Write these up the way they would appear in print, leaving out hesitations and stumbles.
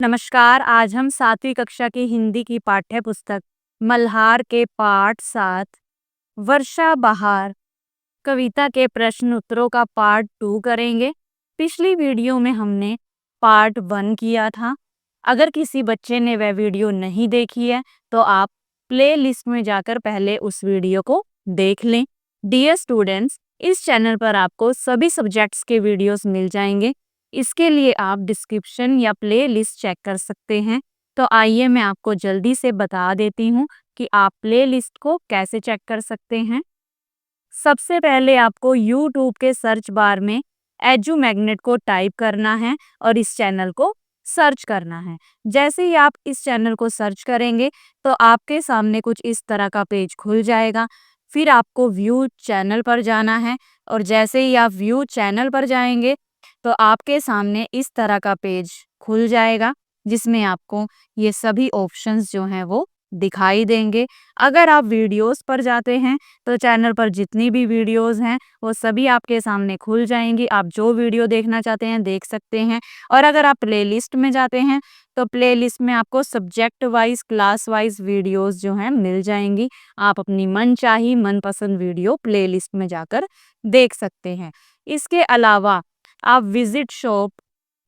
नमस्कार। आज हम 7वीं कक्षा की हिंदी की पाठ्य पुस्तक मल्हार के पाठ 7 वर्षा बहार कविता के प्रश्न उत्तरों का पार्ट 2 करेंगे। पिछली वीडियो में हमने पार्ट 1 किया था। अगर किसी बच्चे ने वह वीडियो नहीं देखी है तो आप प्ले लिस्ट में जाकर पहले उस वीडियो को देख लें। डियर स्टूडेंट्स, इस चैनल पर आपको सभी सब्जेक्ट्स के वीडियोस मिल जाएंगे। इसके लिए आप डिस्क्रिप्शन या प्ले लिस्ट चेक कर सकते हैं। तो आइए मैं आपको जल्दी से बता देती हूँ कि आप प्ले लिस्ट को कैसे चेक कर सकते हैं। सबसे पहले आपको YouTube के सर्च बार में एजू मैग्नेट को टाइप करना है और इस चैनल को सर्च करना है। जैसे ही आप इस चैनल को सर्च करेंगे तो आपके सामने कुछ इस तरह का पेज खुल जाएगा। फिर आपको व्यू चैनल पर जाना है और जैसे ही आप व्यू चैनल पर जाएंगे तो आपके सामने इस तरह का पेज खुल जाएगा जिसमें आपको ये सभी ऑप्शंस जो हैं वो दिखाई देंगे। अगर आप वीडियोस पर जाते हैं तो चैनल पर जितनी भी वीडियोस हैं वो सभी आपके सामने खुल जाएंगी। आप जो वीडियो देखना चाहते हैं देख सकते हैं। और अगर आप प्लेलिस्ट में जाते हैं तो प्लेलिस्ट में आपको subject wise class wise videos जो हैं मिल जाएंगी। आप अपनी मनचाही मनपसंद वीडियो प्लेलिस्ट में जाकर देख सकते हैं। इसके अलावा आप विजिट शॉप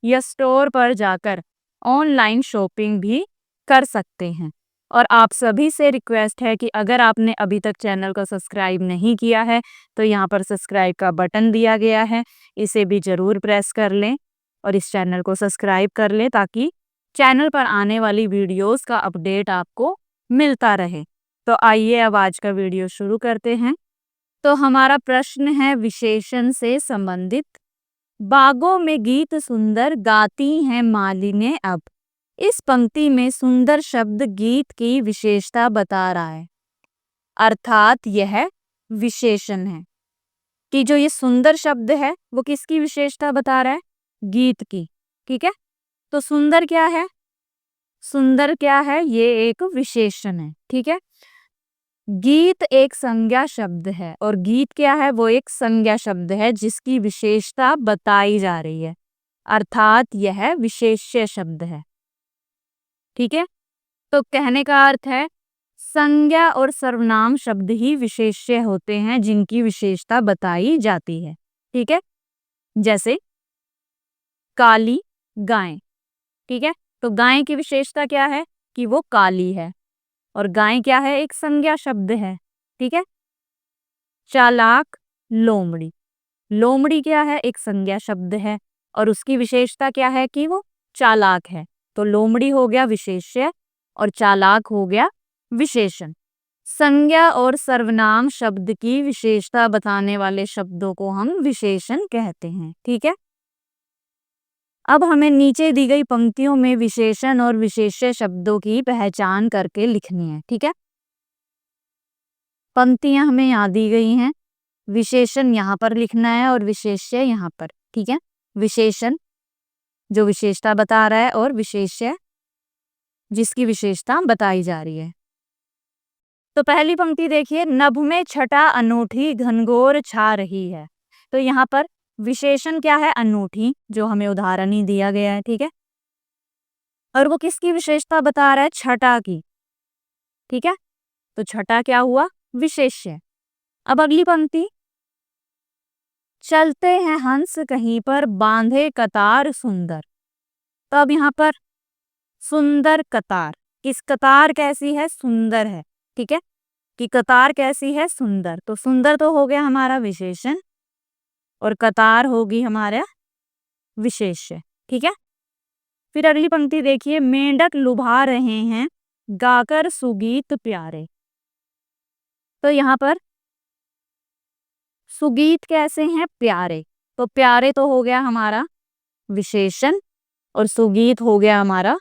या स्टोर पर जाकर ऑनलाइन शॉपिंग भी कर सकते हैं। और आप सभी से रिक्वेस्ट है कि अगर आपने अभी तक चैनल को सब्सक्राइब नहीं किया है तो यहाँ पर सब्सक्राइब का बटन दिया गया है, इसे भी ज़रूर प्रेस कर लें और इस चैनल को सब्सक्राइब कर लें ताकि चैनल पर आने वाली वीडियोस का अपडेट आपको मिलता रहे। तो आइए अब आज का वीडियो शुरू करते हैं। तो हमारा प्रश्न है विशेषण से संबंधित। बागों में गीत सुंदर गाती हैं मालिनें अब। इस पंक्ति में सुंदर शब्द गीत की विशेषता बता रहा है, अर्थात यह विशेषण है कि जो ये सुंदर शब्द है वो किसकी विशेषता बता रहा है? गीत की। ठीक है, तो सुंदर क्या है? सुंदर क्या है? ये एक विशेषण है। ठीक है, गीत एक संज्ञा शब्द है और गीत क्या है? वो एक संज्ञा शब्द है जिसकी विशेषता बताई जा रही है, अर्थात यह विशेष्य शब्द है। ठीक है, तो कहने का अर्थ है संज्ञा और सर्वनाम शब्द ही विशेष्य होते हैं जिनकी विशेषता बताई जाती है। ठीक है, जैसे काली गाय। ठीक है, तो गाय की विशेषता क्या है? कि वो काली है और गाय क्या है? एक संज्ञा शब्द है। ठीक है, चालाक लोमड़ी। लोमड़ी क्या है? एक संज्ञा शब्द है और उसकी विशेषता क्या है? कि वो चालाक है। तो लोमड़ी हो गया विशेष्य और चालाक हो गया विशेषण। संज्ञा और सर्वनाम शब्द की विशेषता बताने वाले शब्दों को हम विशेषण कहते हैं। ठीक है, अब हमें नीचे दी गई पंक्तियों में विशेषण और विशेष्य शब्दों की पहचान करके लिखनी है। ठीक है, पंक्तियां हमें यहाँ दी गई हैं, विशेषण यहाँ पर लिखना है और विशेष्य यहाँ पर। ठीक है, विशेषण जो विशेषता बता रहा है और विशेष्य जिसकी विशेषता बताई जा रही है। तो पहली पंक्ति देखिए, नभ में छटा अनूठी घनघोर छा रही है। तो यहाँ पर विशेषण क्या है? अनूठी, जो हमें उदाहरण ही दिया गया है। ठीक है, और वो किसकी विशेषता बता रहा है? छटा की। ठीक है, तो छटा क्या हुआ? विशेष्य। अब अगली पंक्ति, चलते हैं हंस कहीं पर बांधे कतार सुंदर। तो अब यहाँ पर सुंदर कतार, किस कतार कैसी है? सुंदर है। ठीक है, कि कतार कैसी है? सुंदर। तो सुंदर तो हो गया हमारा विशेषण और कतार होगी हमारा विशेष्य। ठीक है, फिर अगली पंक्ति देखिए, मेंढक लुभा रहे हैं गाकर सुगीत प्यारे। तो यहाँ पर सुगीत कैसे हैं? प्यारे। तो प्यारे तो हो गया हमारा विशेषण और सुगीत हो गया हमारा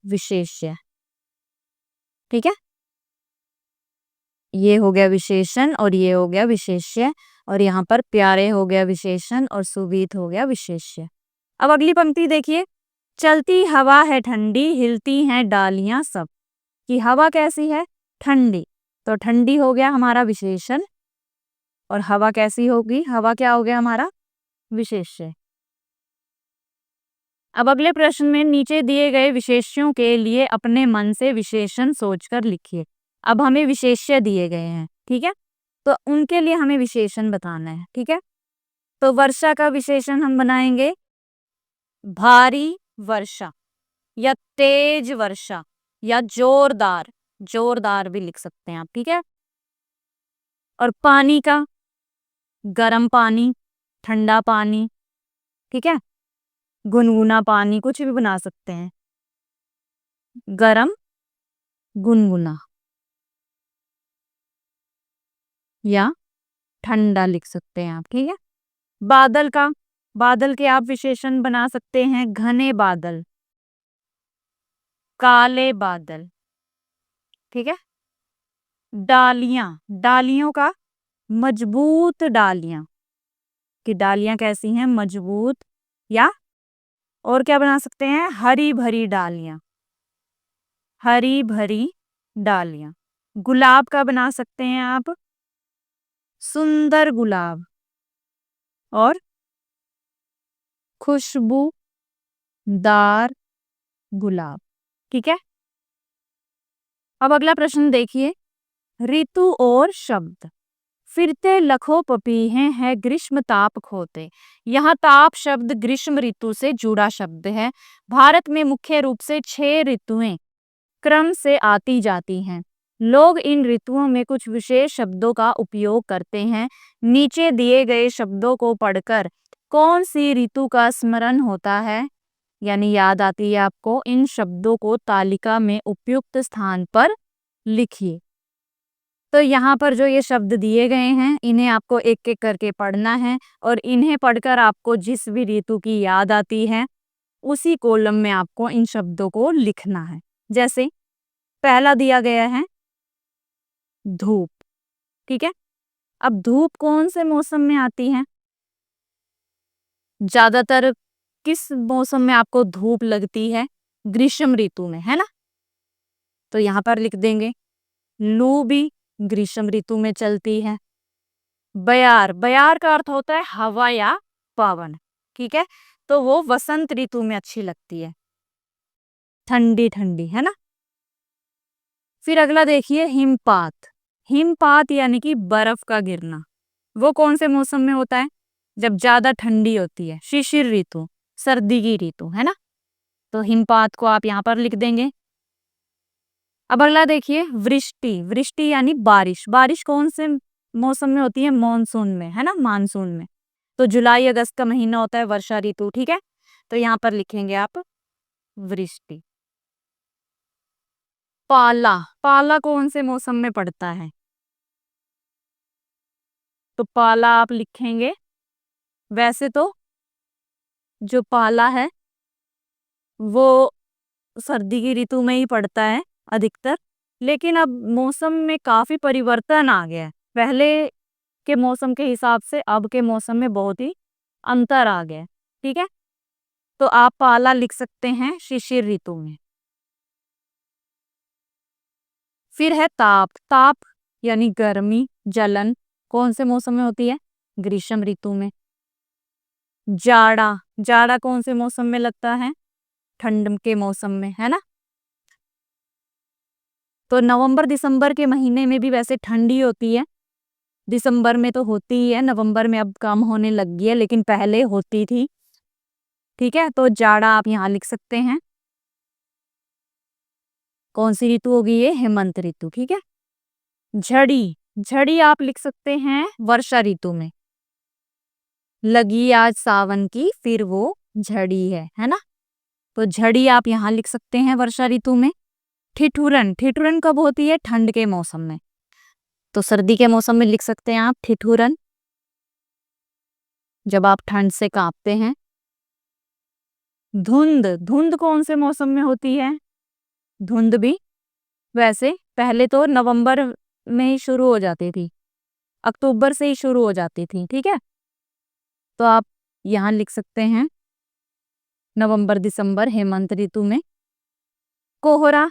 विशेष्य। ठीक है, ये हो गया विशेषण और ये हो गया विशेष्य और यहाँ पर प्यारे हो गया विशेषण और सुगीत हो गया विशेष्य। अब अगली पंक्ति देखिए, चलती हवा है ठंडी हिलती हैं डालियां सब। कि हवा कैसी है? ठंडी। तो ठंडी हो गया हमारा विशेषण और हवा कैसी होगी? हवा क्या हो गया हमारा विशेष्य। अब अगले प्रश्न में नीचे दिए गए विशेष्यों के लिए अपने मन से विशेषण सोचकर लिखिए। अब हमें विशेष्य दिए गए हैं, ठीक है, तो उनके लिए हमें विशेषण बताना है, ठीक है। तो वर्षा का विशेषण हम बनाएंगे भारी वर्षा या तेज वर्षा या जोरदार, जोरदार भी लिख सकते हैं आप, ठीक है। और पानी का गर्म पानी, ठंडा पानी, ठीक है, गुनगुना पानी, कुछ भी बना सकते हैं। गरम, गुनगुना या ठंडा लिख सकते हैं आप, ठीक है। बादल का, बादल के आप विशेषण बना सकते हैं घने बादल, काले बादल, ठीक है। डालियां, डालियों का मजबूत डालियां, कि डालियां कैसी हैं, मजबूत। या और क्या बना सकते हैं, हरी भरी डालियां, हरी भरी डालियां। गुलाब का बना सकते हैं आप सुंदर गुलाब और खुशबूदार गुलाब, ठीक है। अब अगला प्रश्न देखिए, ऋतु और शब्द। फिरते लखो पपीहे हैं ग्रीष्म ताप खोते। यहाँ ताप शब्द ग्रीष्म ऋतु से जुड़ा शब्द है। भारत में मुख्य रूप से 6 ऋतुएं क्रम से आती जाती हैं। लोग इन ऋतुओं में कुछ विशेष शब्दों का उपयोग करते हैं। नीचे दिए गए शब्दों को पढ़कर कौन सी ऋतु का स्मरण होता है, यानी याद आती है आपको, इन शब्दों को तालिका में उपयुक्त स्थान पर लिखिए। तो यहाँ पर जो ये शब्द दिए गए हैं इन्हें आपको एक एक करके पढ़ना है और इन्हें पढ़कर आपको जिस भी ऋतु की याद आती है उसी कॉलम में आपको इन शब्दों को लिखना है। जैसे पहला दिया गया है धूप, ठीक है। अब धूप कौन से मौसम में आती है, ज्यादातर किस मौसम में आपको धूप लगती है, ग्रीष्म ऋतु में, है ना। तो यहाँ पर लिख देंगे। लू भी ग्रीष्म ऋतु में चलती है। बयार, बयार का अर्थ होता है हवा या पवन, ठीक है, तो वो वसंत ऋतु में अच्छी लगती है, ठंडी ठंडी, है ना। फिर अगला देखिए हिमपात। हिमपात यानी कि बर्फ का गिरना, वो कौन से मौसम में होता है, जब ज्यादा ठंडी होती है, शिशिर ऋतु, सर्दी की ऋतु, है ना। तो हिमपात को आप यहाँ पर लिख देंगे। अब अगला देखिए वृष्टि। वृष्टि यानी बारिश। बारिश कौन से मौसम में होती है, मॉनसून में, है ना, मानसून में। तो जुलाई अगस्त का महीना होता है वर्षा ऋतु, ठीक है। तो यहाँ पर लिखेंगे आप वृष्टि। पाला, पाला कौन से मौसम में पड़ता है, तो पाला आप लिखेंगे। वैसे तो जो पाला है वो सर्दी की ऋतु में ही पड़ता है अधिकतर, लेकिन अब मौसम में काफी परिवर्तन आ गया है। पहले के मौसम के हिसाब से अब के मौसम में बहुत ही अंतर आ गया है, ठीक है। तो आप पाला लिख सकते हैं शिशिर ऋतु में। फिर है ताप। ताप यानी गर्मी, जलन, कौन से मौसम में होती है, ग्रीष्म ऋतु में। जाड़ा, जाड़ा कौन से मौसम में लगता है, ठंड के मौसम में, है ना। तो नवंबर दिसंबर के महीने में भी वैसे ठंडी होती है, दिसंबर में तो होती ही है, नवंबर में अब कम होने लग गई है लेकिन पहले होती थी, ठीक है। तो जाड़ा आप यहाँ लिख सकते हैं। कौन सी ऋतु होगी ये, हेमंत ऋतु, ठीक है। झड़ी, झड़ी आप लिख सकते हैं वर्षा ऋतु में। लगी आज सावन की फिर वो झड़ी है ना। तो झड़ी आप यहाँ लिख सकते हैं वर्षा ऋतु में। ठिठुरन, ठिठुरन कब होती है, ठंड के मौसम में। तो सर्दी के मौसम में लिख सकते हैं आप ठिठुरन, जब आप ठंड से कांपते हैं। धुंध, धुंध कौन से मौसम में होती है, धुंध भी वैसे पहले तो नवंबर में ही शुरू हो जाती थी, अक्टूबर से ही शुरू हो जाती थी, ठीक है। तो आप यहाँ लिख सकते हैं नवंबर दिसंबर हेमंत ऋतु में। कोहरा,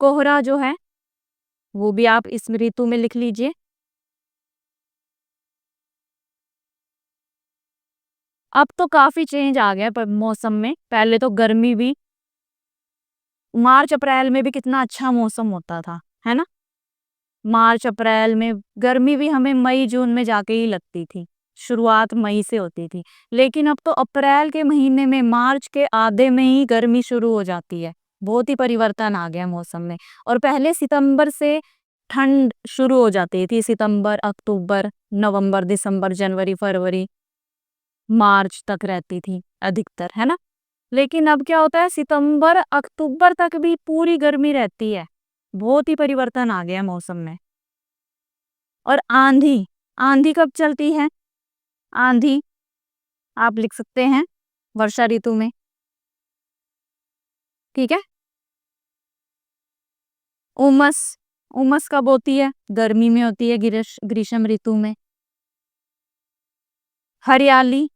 कोहरा जो है वो भी आप इस ऋतु में लिख लीजिए। अब तो काफी चेंज आ गया मौसम में। पहले तो गर्मी भी मार्च अप्रैल में भी कितना अच्छा मौसम होता था, है ना। मार्च अप्रैल में गर्मी भी हमें मई जून में जाके ही लगती थी। शुरुआत मई से होती थी। लेकिन अब तो अप्रैल के महीने में, मार्च के आधे में ही गर्मी शुरू हो जाती है। बहुत ही परिवर्तन आ गया मौसम में। और पहले सितंबर से ठंड शुरू हो जाती थी। सितंबर, अक्टूबर, नवंबर, दिसंबर, जनवरी, फरवरी, मार्च तक रहती थी अधिकतर, है ना। लेकिन अब क्या होता है, सितंबर अक्टूबर तक भी पूरी गर्मी रहती है। बहुत ही परिवर्तन आ गया मौसम में। और आंधी, आंधी कब चलती है? आंधी आप लिख सकते हैं वर्षा ऋतु में। ठीक है। उमस, उमस कब होती है? गर्मी में होती है, ग्रीष्म ऋतु में। हरियाली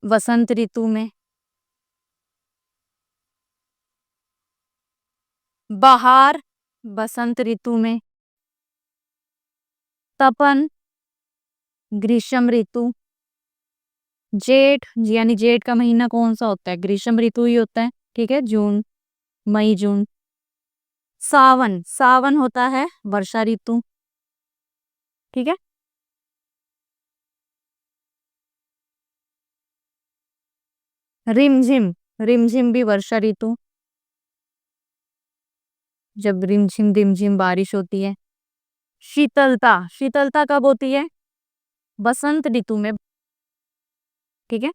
वसंत ऋतु में। बहार बसंत ऋतु में। तपन ग्रीष्म ऋतु। जेठ, यानी जेठ का महीना कौन सा होता है? ग्रीष्म ऋतु ही होता है। ठीक है, जून, मई, जून। सावन, सावन होता है वर्षा ऋतु। ठीक है। रिमझिम, रिमझिम भी वर्षा ऋतु, जब रिमझिम रिमझिम बारिश होती है। शीतलता, शीतलता कब होती है? बसंत ऋतु में। ठीक है।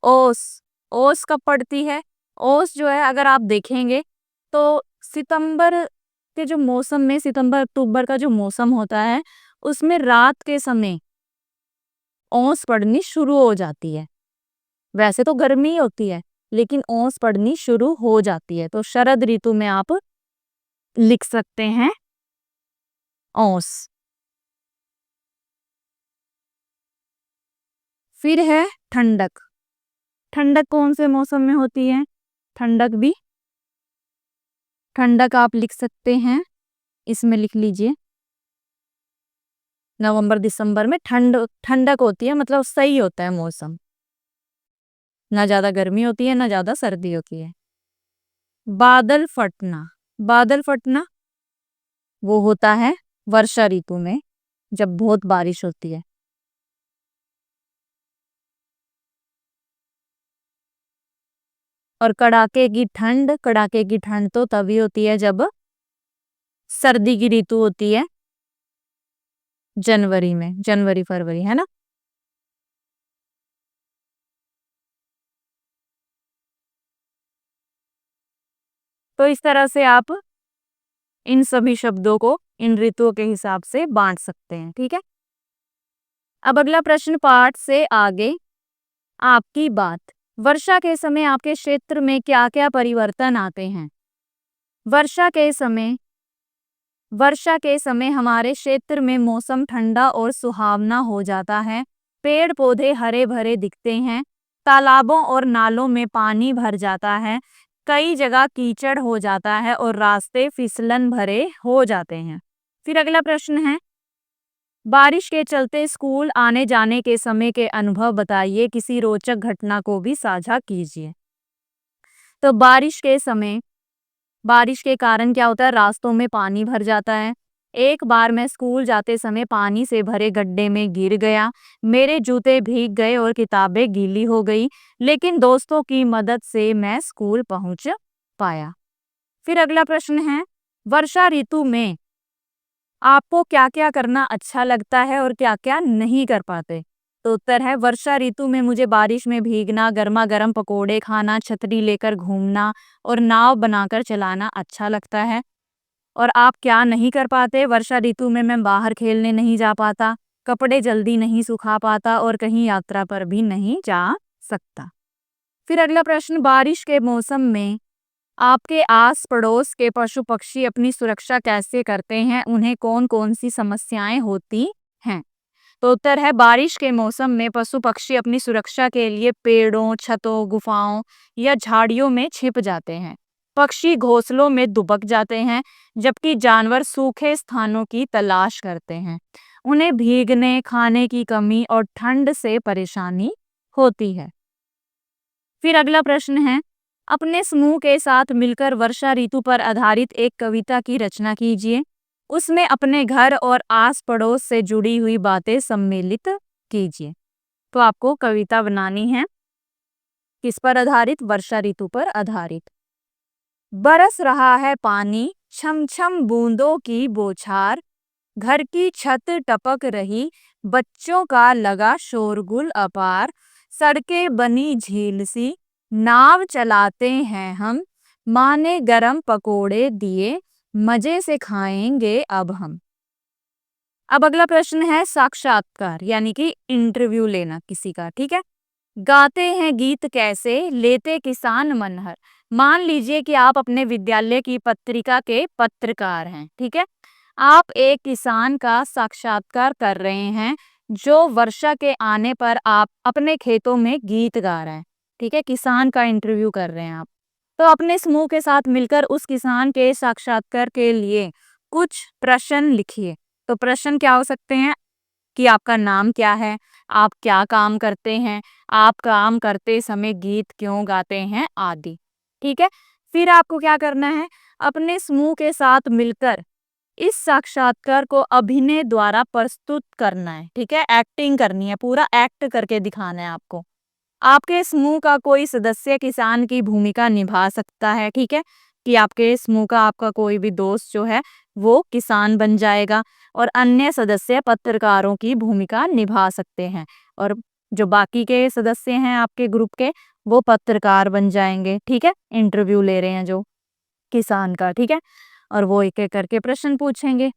ओस, ओस कब पड़ती है? ओस जो है, अगर आप देखेंगे तो सितंबर के जो मौसम में, सितंबर अक्टूबर का जो मौसम होता है, उसमें रात के समय ओस पड़नी शुरू हो जाती है। वैसे तो गर्मी होती है, लेकिन ओस पड़नी शुरू हो जाती है। तो शरद ऋतु में आप लिख सकते हैं ओस। फिर है ठंडक। ठंडक कौन से मौसम में होती है? ठंडक आप लिख सकते हैं, इसमें लिख लीजिए नवंबर दिसंबर में ठंडक होती है। मतलब सही होता है मौसम, ना ज्यादा गर्मी होती है, ना ज्यादा सर्दी होती है। बादल फटना, बादल फटना वो होता है वर्षा ऋतु में, जब बहुत बारिश होती है। और कड़ाके की ठंड, कड़ाके की ठंड तो तभी होती है जब सर्दी की ऋतु होती है, जनवरी में, जनवरी फरवरी, है ना। तो इस तरह से आप इन सभी शब्दों को इन ऋतुओं के हिसाब से बांट सकते हैं। ठीक है। अब अगला प्रश्न, पाठ से आगे आपकी बात। वर्षा के समय आपके क्षेत्र में क्या क्या परिवर्तन आते हैं? वर्षा के समय, वर्षा के समय हमारे क्षेत्र में मौसम ठंडा और सुहावना हो जाता है। पेड़ पौधे हरे भरे दिखते हैं। तालाबों और नालों में पानी भर जाता है। कई जगह कीचड़ हो जाता है और रास्ते फिसलन भरे हो जाते हैं। फिर अगला प्रश्न है, बारिश के चलते स्कूल आने जाने के समय के अनुभव बताइए। किसी रोचक घटना को भी साझा कीजिए। तो बारिश के समय, बारिश के कारण क्या होता है, रास्तों में पानी भर जाता है। एक बार मैं स्कूल जाते समय पानी से भरे गड्ढे में गिर गया। मेरे जूते भीग गए और किताबें गीली हो गई, लेकिन दोस्तों की मदद से मैं स्कूल पहुंच पाया। फिर अगला प्रश्न है, वर्षा ऋतु में आपको क्या-क्या करना अच्छा लगता है और क्या-क्या नहीं कर पाते? तो उत्तर है, वर्षा ऋतु में मुझे बारिश में भीगना, गर्मा-गर्म पकोड़े खाना, छतरी लेकर घूमना और नाव बनाकर चलाना अच्छा लगता है। और आप क्या नहीं कर पाते? वर्षा ऋतु में मैं बाहर खेलने नहीं जा पाता, कपड़े जल्दी नहीं सुखा पाता और कहीं यात्रा पर भी नहीं जा सकता। फिर अगला प्रश्न, बारिश के मौसम में आपके आस पड़ोस के पशु पक्षी अपनी सुरक्षा कैसे करते हैं? उन्हें कौन कौन सी समस्याएं होती हैं? तो उत्तर है, बारिश के मौसम में पशु पक्षी अपनी सुरक्षा के लिए पेड़ों, छतों, गुफाओं या झाड़ियों में छिप जाते हैं। पक्षी घोंसलों में दुबक जाते हैं, जबकि जानवर सूखे स्थानों की तलाश करते हैं। उन्हें भीगने, खाने की कमी और ठंड से परेशानी होती है। फिर अगला प्रश्न है, अपने समूह के साथ मिलकर वर्षा ऋतु पर आधारित एक कविता की रचना कीजिए। उसमें अपने घर और आस पड़ोस से जुड़ी हुई बातें सम्मिलित कीजिए। तो आपको कविता बनानी है किस पर आधारित? वर्षा ऋतु पर आधारित। बरस रहा है पानी, छम छम बूंदों की बौछार, घर की छत टपक रही, बच्चों का लगा शोरगुल अपार, सड़कें बनी झील सी, नाव चलाते हैं हम, माँ ने गरम पकोड़े दिए, मजे से खाएंगे अब हम। अब अगला प्रश्न है साक्षात्कार, यानी कि इंटरव्यू लेना किसी का। ठीक है, गाते हैं गीत कैसे, लेते किसान मनहर। मान लीजिए कि आप अपने विद्यालय की पत्रिका के पत्रकार हैं। ठीक है, आप एक किसान का साक्षात्कार कर रहे हैं जो वर्षा के आने पर आप अपने खेतों में गीत गा रहे हैं। ठीक है, किसान का इंटरव्यू कर रहे हैं आप। तो अपने समूह के साथ मिलकर उस किसान के साक्षात्कार के लिए कुछ प्रश्न लिखिए। तो प्रश्न क्या हो सकते हैं कि आपका नाम क्या है, आप क्या काम करते हैं, आप काम करते समय गीत क्यों गाते हैं, आदि। ठीक है, फिर आपको क्या करना है, अपने समूह के साथ मिलकर इस साक्षात्कार को अभिनय द्वारा प्रस्तुत करना है। ठीक है, एक्टिंग करनी है, पूरा एक्ट करके दिखाना है आपको। आपके समूह का कोई सदस्य किसान की भूमिका निभा सकता है। ठीक है, कि आपके समूह का आपका कोई भी दोस्त जो है वो किसान बन जाएगा और अन्य सदस्य पत्रकारों की भूमिका निभा सकते हैं, और जो बाकी के सदस्य हैं आपके ग्रुप के वो पत्रकार बन जाएंगे। ठीक है, इंटरव्यू ले रहे हैं जो किसान का। ठीक है, और वो एक एक करके प्रश्न पूछेंगे।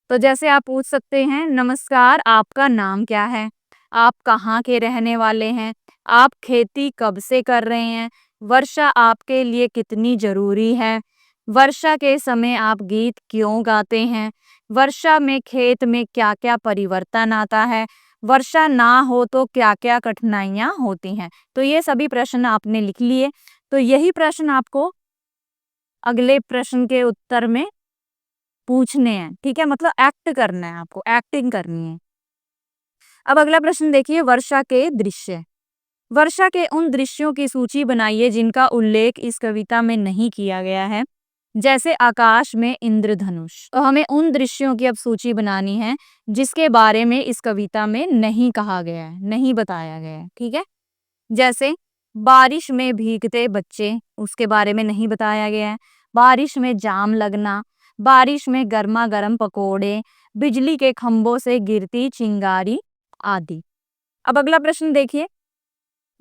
तो जैसे आप पूछ सकते हैं, नमस्कार, आपका नाम क्या है, आप कहाँ के रहने वाले हैं, आप खेती कब से कर रहे हैं, वर्षा आपके लिए कितनी जरूरी है, वर्षा के समय आप गीत क्यों गाते हैं, वर्षा में खेत में क्या क्या परिवर्तन आता है, वर्षा ना हो तो क्या क्या कठिनाइयाँ होती हैं। तो ये सभी प्रश्न आपने लिख लिए। तो यही प्रश्न आपको अगले प्रश्न के उत्तर में पूछने हैं। ठीक है, मतलब एक्ट करना है, आपको एक्टिंग करनी है। अब अगला प्रश्न देखिए, वर्षा के दृश्य। वर्षा के उन दृश्यों की सूची बनाइए जिनका उल्लेख इस कविता में नहीं किया गया है, जैसे आकाश में इंद्रधनुष। तो हमें उन दृश्यों की अब सूची बनानी है जिसके बारे में इस कविता में नहीं कहा गया है, नहीं बताया गया है। ठीक है, जैसे बारिश में भीगते बच्चे, उसके बारे में नहीं बताया गया है। बारिश में जाम लगना, बारिश में गर्मा गर्म पकोड़े, बिजली के खंभों से गिरती चिंगारी, आदि। अब अगला प्रश्न देखिए,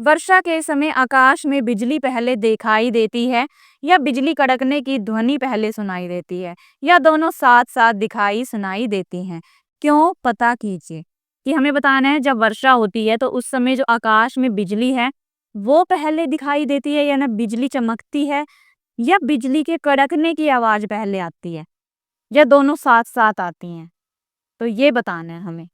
वर्षा के समय आकाश में बिजली पहले दिखाई देती है या बिजली कड़कने की ध्वनि पहले सुनाई देती है, या दोनों साथ साथ दिखाई सुनाई देती हैं? क्यों, पता कीजिए। कि हमें बताना है जब वर्षा होती है तो उस समय जो आकाश में बिजली है वो पहले दिखाई देती है, या ना बिजली चमकती है, या बिजली के कड़कने की आवाज पहले आती है, या दोनों साथ साथ आती हैं। तो ये बताना है हमें।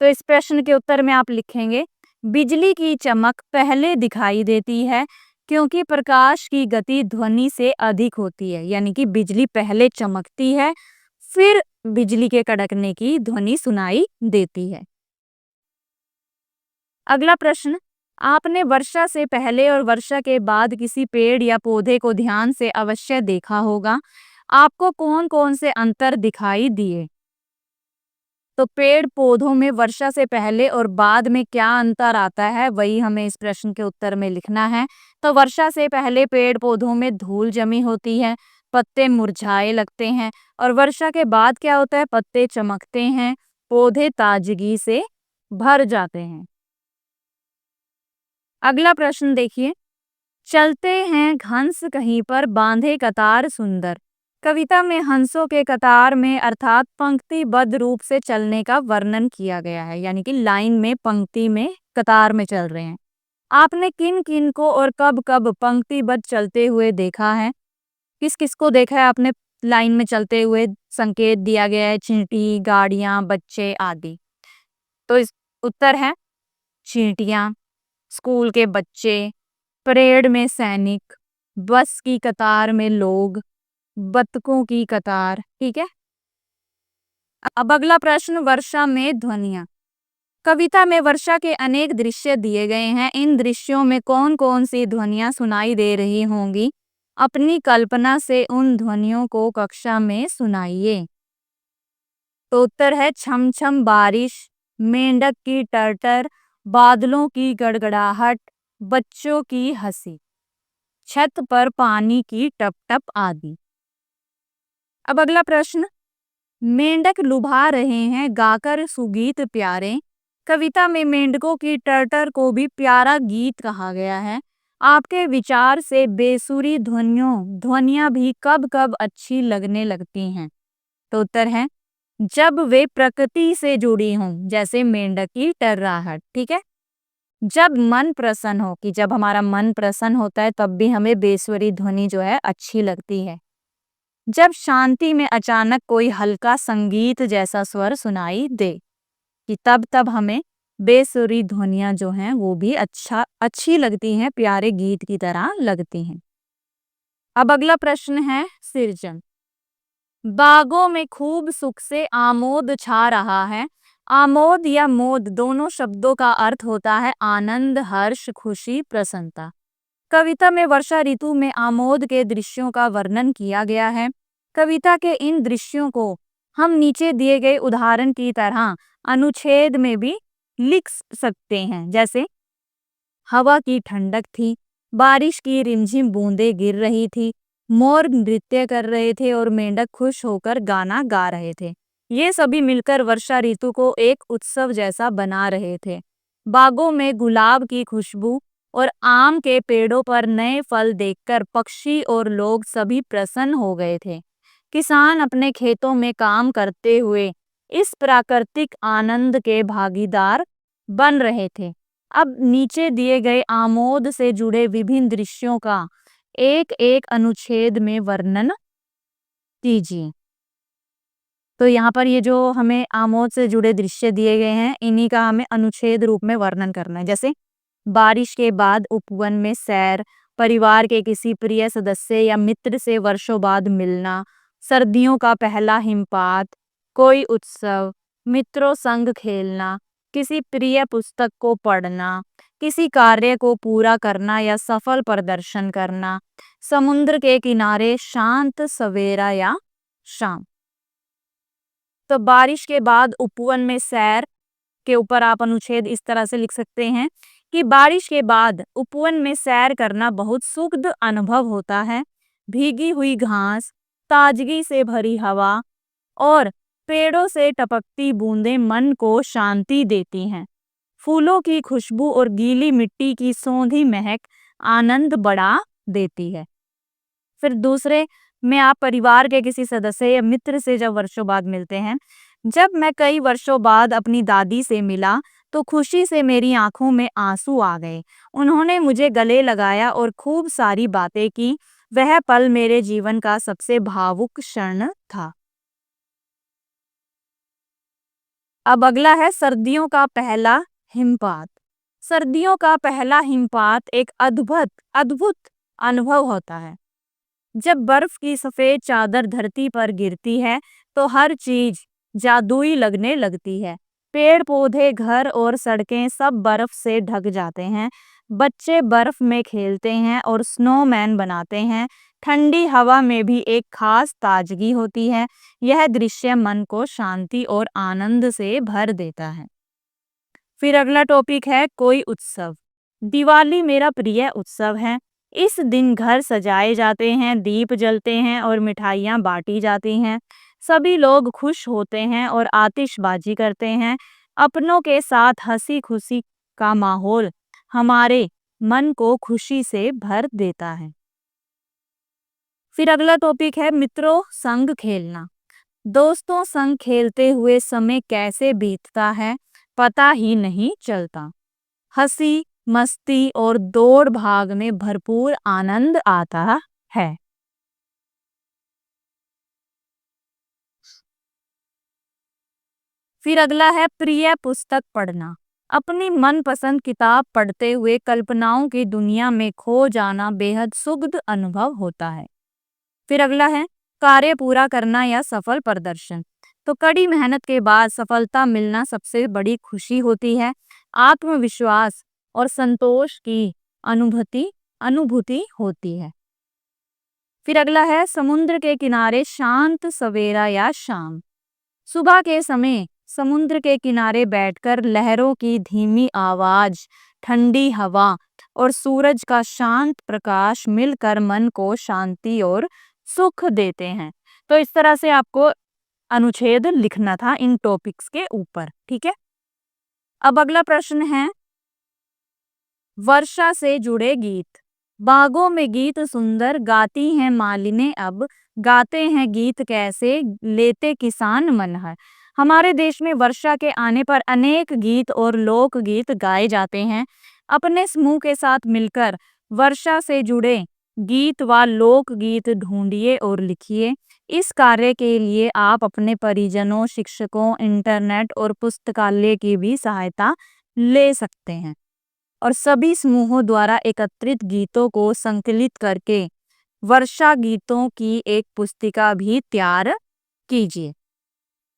तो इस प्रश्न के उत्तर में आप लिखेंगे, बिजली की चमक पहले दिखाई देती है क्योंकि प्रकाश की गति ध्वनि से अधिक होती है, यानी कि बिजली पहले चमकती है फिर बिजली के कड़कने की ध्वनि सुनाई देती है। अगला प्रश्न, आपने वर्षा से पहले और वर्षा के बाद किसी पेड़ या पौधे को ध्यान से अवश्य देखा होगा। आपको कौन कौन से अंतर दिखाई दिए? तो पेड़ पौधों में वर्षा से पहले और बाद में क्या अंतर आता है, वही हमें इस प्रश्न के उत्तर में लिखना है। तो वर्षा से पहले पेड़ पौधों में धूल जमी होती है, पत्ते मुरझाए लगते हैं, और वर्षा के बाद क्या होता है, पत्ते चमकते हैं, पौधे ताजगी से भर जाते हैं। अगला प्रश्न देखिए, चलते हैं हंस कहीं पर बांधे कतार सुंदर। कविता में हंसों के कतार में अर्थात पंक्तिबद्ध रूप से चलने का वर्णन किया गया है, यानी कि लाइन में, पंक्ति में, कतार में चल रहे हैं। आपने किन किन को और कब कब पंक्तिबद्ध चलते हुए देखा है? किस किस को देखा है आपने लाइन में चलते हुए? संकेत दिया गया है, चींटी, गाड़ियां, बच्चे, आदि। तो इस उत्तर है चींटियां, स्कूल के बच्चे, परेड में सैनिक, बस की कतार में लोग, बतकों की कतार। ठीक है, अब अगला प्रश्न, वर्षा में ध्वनियाँ। कविता में वर्षा के अनेक दृश्य दिए गए हैं। इन दृश्यों में कौन कौन सी ध्वनियाँ सुनाई दे रही होंगी? अपनी कल्पना से उन ध्वनियों को कक्षा में सुनाइए। तो उत्तर है छम छम बारिश, मेंढक की टर्टर, बादलों की गड़गड़ाहट, बच्चों की हंसी, छत पर पानी की टप टप आदि। अब अगला प्रश्न, मेंढक लुभा रहे हैं गाकर सुगीत प्यारे। कविता में मेंढकों की टर्टर को भी प्यारा गीत कहा गया है। आपके विचार से बेसुरी ध्वनियां भी कब कब अच्छी लगने लगती हैं? तो उत्तर है जब वे प्रकृति से जुड़ी हों, जैसे मेंढक की टर्राहट। ठीक है। जब मन प्रसन्न हो, कि जब हमारा मन प्रसन्न होता है तब भी हमें बेसुरी ध्वनि जो है अच्छी लगती है। जब शांति में अचानक कोई हल्का संगीत जैसा स्वर सुनाई दे, कि तब हमें बेसुरी ध्वनियां जो हैं वो भी अच्छी लगती हैं, प्यारे गीत की तरह लगती हैं। अब अगला प्रश्न है सृजन। बागों में खूब सुख से आमोद छा रहा है। आमोद या मोद दोनों शब्दों का अर्थ होता है आनंद, हर्ष, खुशी, प्रसन्नता। कविता में वर्षा ऋतु में आमोद के दृश्यों का वर्णन किया गया है। कविता के इन दृश्यों को हम नीचे दिए गए उदाहरण की तरह अनुच्छेद में भी लिख सकते हैं, जैसे हवा की ठंडक थी, बारिश की रिमझिम बूंदें गिर रही थी, मोर नृत्य कर रहे थे और मेंढक खुश होकर गाना गा रहे थे। ये सभी मिलकर वर्षा ऋतु को एक उत्सव जैसा बना रहे थे। बागों में गुलाब की खुशबू और आम के पेड़ों पर नए फल देखकर पक्षी और लोग सभी प्रसन्न हो गए थे। किसान अपने खेतों में काम करते हुए इस प्राकृतिक आनंद के भागीदार बन रहे थे। अब नीचे दिए गए आमोद से जुड़े विभिन्न दृश्यों का एक एक अनुच्छेद में वर्णन कीजिए। तो यहाँ पर ये जो हमें आमोद से जुड़े दृश्य दिए गए हैं, इन्हीं का हमें अनुच्छेद रूप में वर्णन करना है। जैसे बारिश के बाद उपवन में सैर, परिवार के किसी प्रिय सदस्य या मित्र से वर्षों बाद मिलना, सर्दियों का पहला हिमपात, कोई उत्सव, मित्रों संग खेलना, किसी प्रिय पुस्तक को पढ़ना, किसी कार्य को पूरा करना या सफल प्रदर्शन करना, समुद्र के किनारे शांत सवेरा या शाम। तो बारिश के बाद उपवन में सैर के ऊपर आप अनुच्छेद इस तरह से लिख सकते हैं कि बारिश के बाद उपवन में सैर करना बहुत सुखद अनुभव होता है। भीगी हुई घास, ताजगी से भरी हवा और पेड़ों से टपकती बूंदें मन को शांति देती हैं। फूलों की खुशबू और गीली मिट्टी की सौंधी महक आनंद बढ़ा देती है। फिर दूसरे में आप परिवार के किसी सदस्य या मित्र से जब वर्षों बाद मिलते हैं। जब मैं कई वर्षों बाद अपनी दादी से मिला तो खुशी से मेरी आंखों में आंसू आ गए। उन्होंने मुझे गले लगाया और खूब सारी बातें की। वह पल मेरे जीवन का सबसे भावुक क्षण था। अब अगला है सर्दियों का पहला हिमपात। सर्दियों का पहला हिमपात एक अद्भुत अद्भुत अनुभव होता है। जब बर्फ की सफेद चादर धरती पर गिरती है तो हर चीज जादुई लगने लगती है। पेड़ पौधे, घर और सड़कें सब बर्फ से ढक जाते हैं। बच्चे बर्फ में खेलते हैं और स्नोमैन बनाते हैं। ठंडी हवा में भी एक खास ताजगी होती है। यह दृश्य मन को शांति और आनंद से भर देता है। फिर अगला टॉपिक है कोई उत्सव। दिवाली मेरा प्रिय उत्सव है। इस दिन घर सजाए जाते हैं, दीप जलते हैं और मिठाइयाँ बांटी जाती हैं। सभी लोग खुश होते हैं और आतिशबाजी करते हैं। अपनों के साथ हंसी खुशी का माहौल हमारे मन को खुशी से भर देता है। फिर अगला टॉपिक है मित्रों संग खेलना। दोस्तों संग खेलते हुए समय कैसे बीतता है पता ही नहीं चलता। हंसी, मस्ती और दौड़ भाग में भरपूर आनंद आता है। फिर अगला है प्रिय पुस्तक पढ़ना। अपनी मनपसंद किताब पढ़ते हुए कल्पनाओं की दुनिया में खो जाना बेहद सुखद अनुभव होता है। फिर अगला है कार्य पूरा करना या सफल प्रदर्शन। तो कड़ी मेहनत के बाद सफलता मिलना सबसे बड़ी खुशी होती है। आत्मविश्वास और संतोष की अनुभूति अनुभूति होती है। फिर अगला है समुद्र के किनारे शांत सवेरा या शाम। सुबह के समय समुद्र के किनारे बैठकर लहरों की धीमी आवाज, ठंडी हवा और सूरज का शांत प्रकाश मिलकर मन को शांति और सुख देते हैं। तो इस तरह से आपको अनुच्छेद लिखना था इन टॉपिक्स के ऊपर। ठीक है, अब अगला प्रश्न है वर्षा से जुड़े गीत। बागों में गीत सुंदर गाती हैं मालिनें अब, गाते हैं गीत कैसे लेते किसान मन है। हमारे देश में वर्षा के आने पर अनेक गीत और लोक गीत गाए जाते हैं। अपने समूह के साथ मिलकर वर्षा से जुड़े गीत व लोक गीत ढूंढिए और लिखिए। इस कार्य के लिए आप अपने परिजनों, शिक्षकों, इंटरनेट और पुस्तकालय की भी सहायता ले सकते हैं और सभी समूहों द्वारा एकत्रित गीतों को संकलित करके वर्षा गीतों की एक पुस्तिका भी तैयार कीजिए।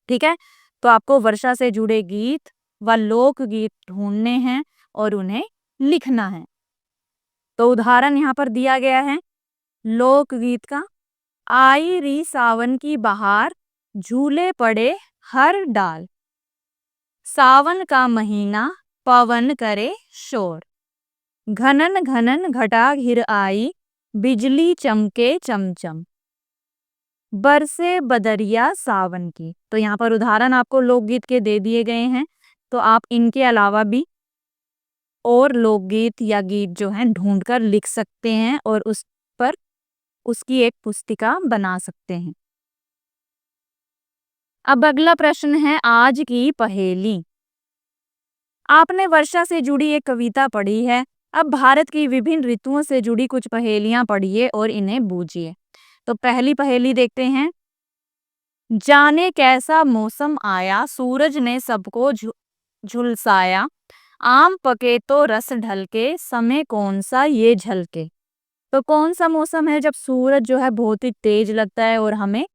ठीक है, तो आपको वर्षा से जुड़े गीत व लोक गीत ढूंढने हैं और उन्हें लिखना है। तो उदाहरण यहाँ पर दिया गया है लोकगीत का। आई री सावन की बहार, झूले पड़े हर डाल, सावन का महीना पवन करे शोर, घनन घनन घटा घिर आई, बिजली चमके चमचम, बरसे बदरिया सावन की। तो यहाँ पर उदाहरण आपको लोकगीत के दे दिए गए हैं। तो आप इनके अलावा भी और लोकगीत या गीत जो हैं ढूंढकर लिख सकते हैं और उस पर उसकी एक पुस्तिका बना सकते हैं। अब अगला प्रश्न है आज की पहेली। आपने वर्षा से जुड़ी एक कविता पढ़ी है। अब भारत की विभिन्न ऋतुओं से जुड़ी कुछ पहेलियां पढ़िए और इन्हें बूझिए। तो पहली पहेली देखते हैं। जाने कैसा मौसम आया, सूरज ने सबको झुलसाया, आम पके तो रस ढलके, समय कौन सा ये झलके। तो कौन सा मौसम है जब सूरज जो है बहुत ही तेज लगता है और हमें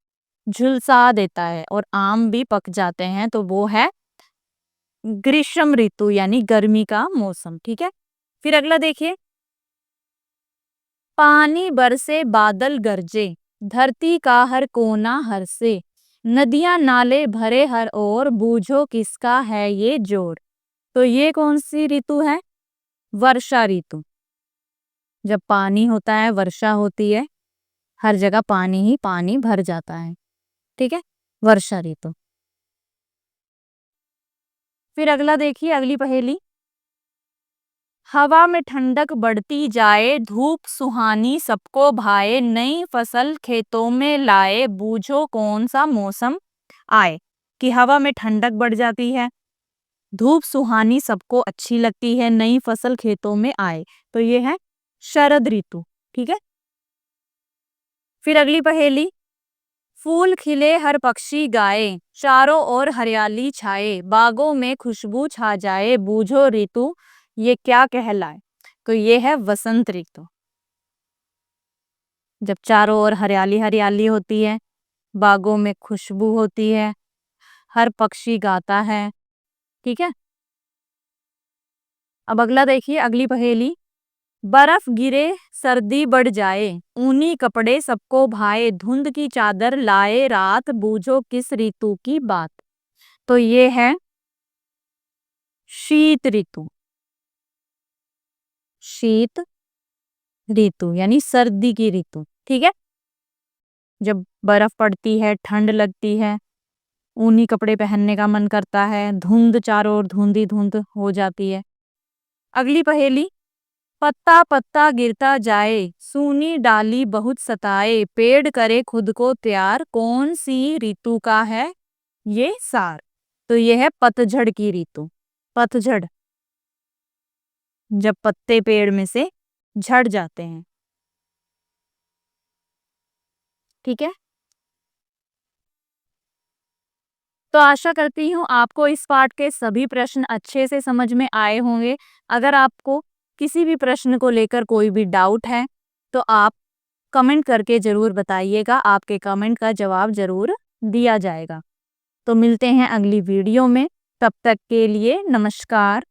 झुलसा देता है और आम भी पक जाते हैं। तो वो है ग्रीष्म ऋतु यानी गर्मी का मौसम। ठीक है, फिर अगला देखिए। पानी बरसे बादल गरजे, धरती का हर कोना हरसे, नदियां नाले भरे हर ओर, बूझो किसका है ये जोर। तो ये कौन सी ऋतु है? वर्षा ऋतु। जब पानी होता है, वर्षा होती है, हर जगह पानी ही पानी भर जाता है। ठीक है, वर्षा ऋतु। फिर अगला देखिए, अगली पहेली। हवा में ठंडक बढ़ती जाए, धूप सुहानी सबको भाए, नई फसल खेतों में लाए, बूझो कौन सा मौसम आए। कि हवा में ठंडक बढ़ जाती है, धूप सुहानी सबको अच्छी लगती है, नई फसल खेतों में आए। तो ये है शरद ऋतु। ठीक है, फिर अगली पहेली। फूल खिले हर पक्षी गाए, चारों ओर हरियाली छाए, बागों में खुशबू छा जाए, बूझो ऋतु ये क्या कहलाए। तो ये है वसंत ऋतु। जब चारों ओर हरियाली हरियाली होती है, बागों में खुशबू होती है, हर पक्षी गाता है। ठीक है, अब अगला देखिए, अगली पहेली। बर्फ गिरे सर्दी बढ़ जाए, ऊनी कपड़े सबको भाए, धुंध की चादर लाए रात, बूझो किस ऋतु की बात। तो ये है शीत ऋतु। शीत ऋतु यानी सर्दी की ऋतु। ठीक है, जब बर्फ पड़ती है, ठंड लगती है, ऊनी कपड़े पहनने का मन करता है, धुंध चारों ओर धुंधी धुंध हो जाती है। अगली पहेली। पत्ता पत्ता गिरता जाए, सूनी डाली बहुत सताए, पेड़ करे खुद को तैयार, कौन सी ऋतु का है ये सार। तो ये है पतझड़ की ऋतु। पतझड़, जब पत्ते पेड़ में से झड़ जाते हैं। ठीक है, तो आशा करती हूँ आपको इस पाठ के सभी प्रश्न अच्छे से समझ में आए होंगे। अगर आपको किसी भी प्रश्न को लेकर कोई भी डाउट है तो आप कमेंट करके जरूर बताइएगा। आपके कमेंट का जवाब जरूर दिया जाएगा। तो मिलते हैं अगली वीडियो में। तब तक के लिए नमस्कार।